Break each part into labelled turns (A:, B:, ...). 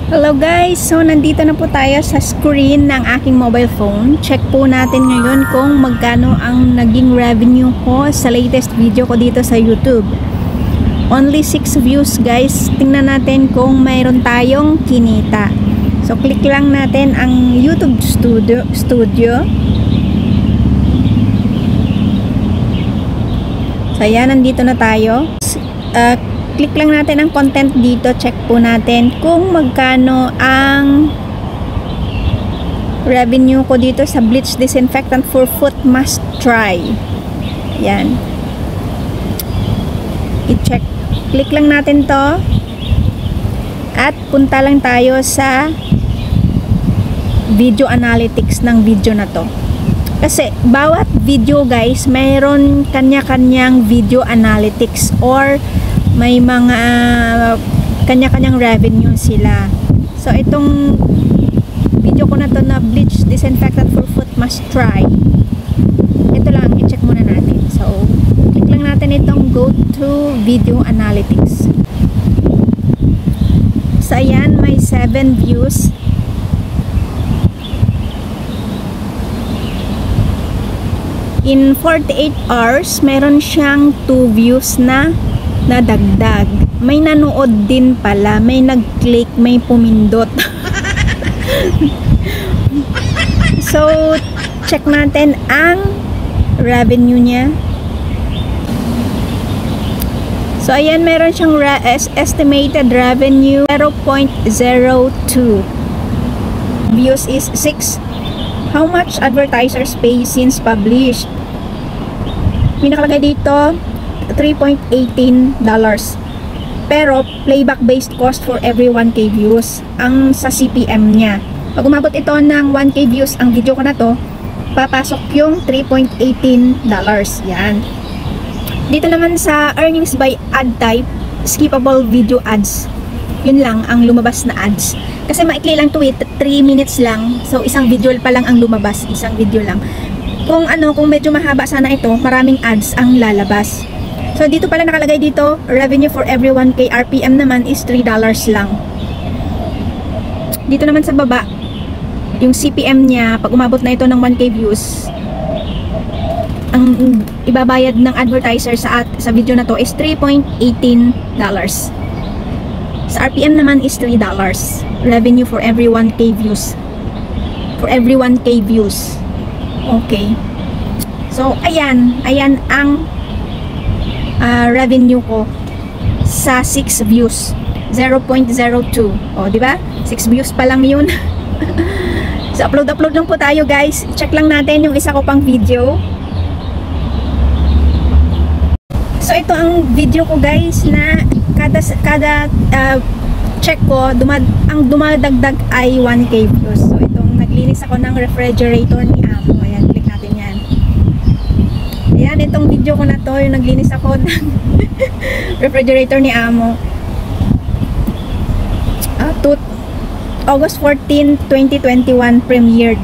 A: Hello guys! So nandito na po tayo sa screen ng aking mobile phone. Check po natin ngayon kung magkano ang naging revenue ko sa latest video ko dito sa YouTube. Only 6 views guys. Tingnan natin kung mayroon tayong kinita. So click lang natin ang YouTube Studio. So ayan, nandito na tayo. Click lang natin ang content dito. Check po natin kung magkano ang revenue ko dito sa bleach disinfectant for foot must try. Yan. I-check. Click lang natin to. At punta lang tayo sa video analytics ng video na to. Kasi bawat video guys, mayroon kanya-kanyang video analytics or may mga kanya-kanyang revenue sila. So itong video ko na to na bleach disinfectant for foot must try, ito lang, i-check muna natin. So click lang natin itong go to video analytics. So ayan, may 7 views. In 48 hours meron siyang 2 views na nadagdag. May nanood din pala, may nag-click, may pumindot. So check natin ang revenue niya. So ayan, meron siyang estimated revenue 0.02. Views is 6. How much advertisers pay since published? May nakalagay dito $3.18. Pero playback based cost for every 1K views ang sa CPM niya. Pag umabot ito ng 1K views ang video ko na to, papasok yung $3.18. Yan. Dito naman sa earnings by ad type, skippable video ads. Yun lang ang lumabas na ads. Kasi maikli lang to, 3 minutes lang. So isang video pa lang ang lumabas, isang video lang. Kung medyo mahaba sana ito, maraming ads ang lalabas. So dito pala nakalagay dito, revenue for every 1K RPM naman is $3 lang. Dito naman sa baba, yung CPM niya, pag umabot na ito ng 1K views, ang ibabayad ng advertiser sa video na to is $3.18. Sa RPM naman is $3. Revenue for every 1K views. For every 1K views. Okay. So ayan ang revenue ko sa 6 views. 0.02. O, di ba? 6 views pa lang 'yun. So upload lang po tayo, guys. Check lang natin yung isa ko pang video. So ito ang video ko, guys, na kada check ko, ang dumadagdag ay 1K views. So itong naglinis ako ng refrigerator ni Amo. Ayan, click natin yan. Ayan, itong video ko na to, yung naglinis ako ng refrigerator ni Amo. August 14, 2021 premiered.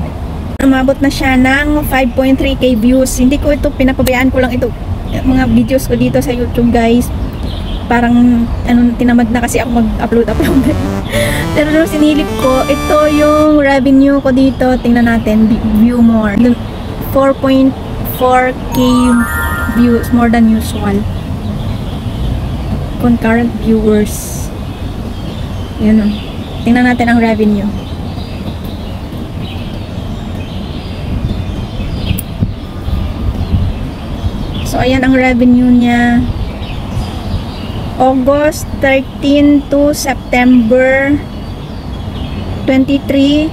A: Umabot na siya ng 5.3K views. Hindi ko ito, pinapabayaan ko lang ito, mga videos ko dito sa YouTube, guys. Parang tinamad na kasi ako mag-upload. Pero nung sinilip ko, ito yung revenue ko dito. Tingnan natin, view more. 4.4K views, more than usual. Concurrent viewers. Yun o. Tingnan natin ang revenue. So ayan ang revenue niya. August 13 to September 23,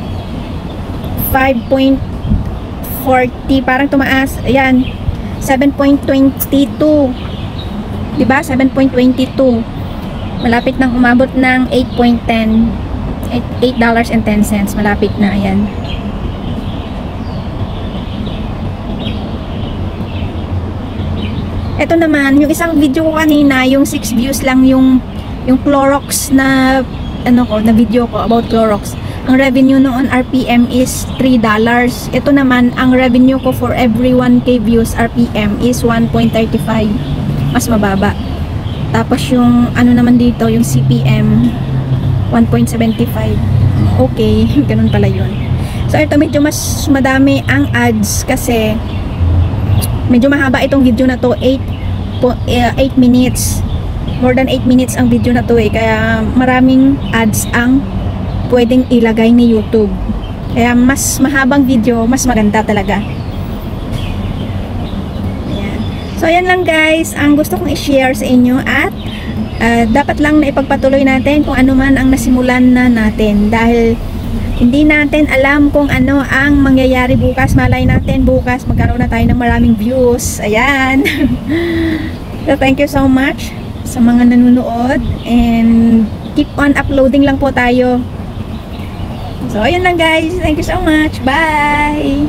A: 5.40, parang tumaas. Ayan, 7.22, diba? 7.22, malapit nang umabot ng $8.10, malapit na. Ayan. Ito naman, yung isang video ko kanina, yung 6 views lang yung Clorox na na video ko about Clorox. Ang revenue noon RPM is $3. Ito naman, ang revenue ko for every 1K views RPM is 1.35. Mas mababa. Tapos yung naman dito, yung CPM 1.75. Okay, ganun pala yun. So ito medyo mas madami ang ads kasi medyo mahaba itong video na to, 8 minutes. More than 8 minutes ang video na to kaya maraming ads ang pwedeng ilagay ni YouTube. Kaya mas mahabang video, mas maganda talaga. Ayan. So ayan lang guys, ang gusto kong i-share sa inyo at dapat lang na ipagpatuloy natin kung ano man ang nasimulan na natin dahil hindi natin alam kung ano ang mangyayari bukas. Malay natin bukas magkaroon na tayo ng maraming views. Ayan. So thank you so much sa mga nanonood and keep on uploading lang po tayo. So ayan lang guys, thank you so much. Bye.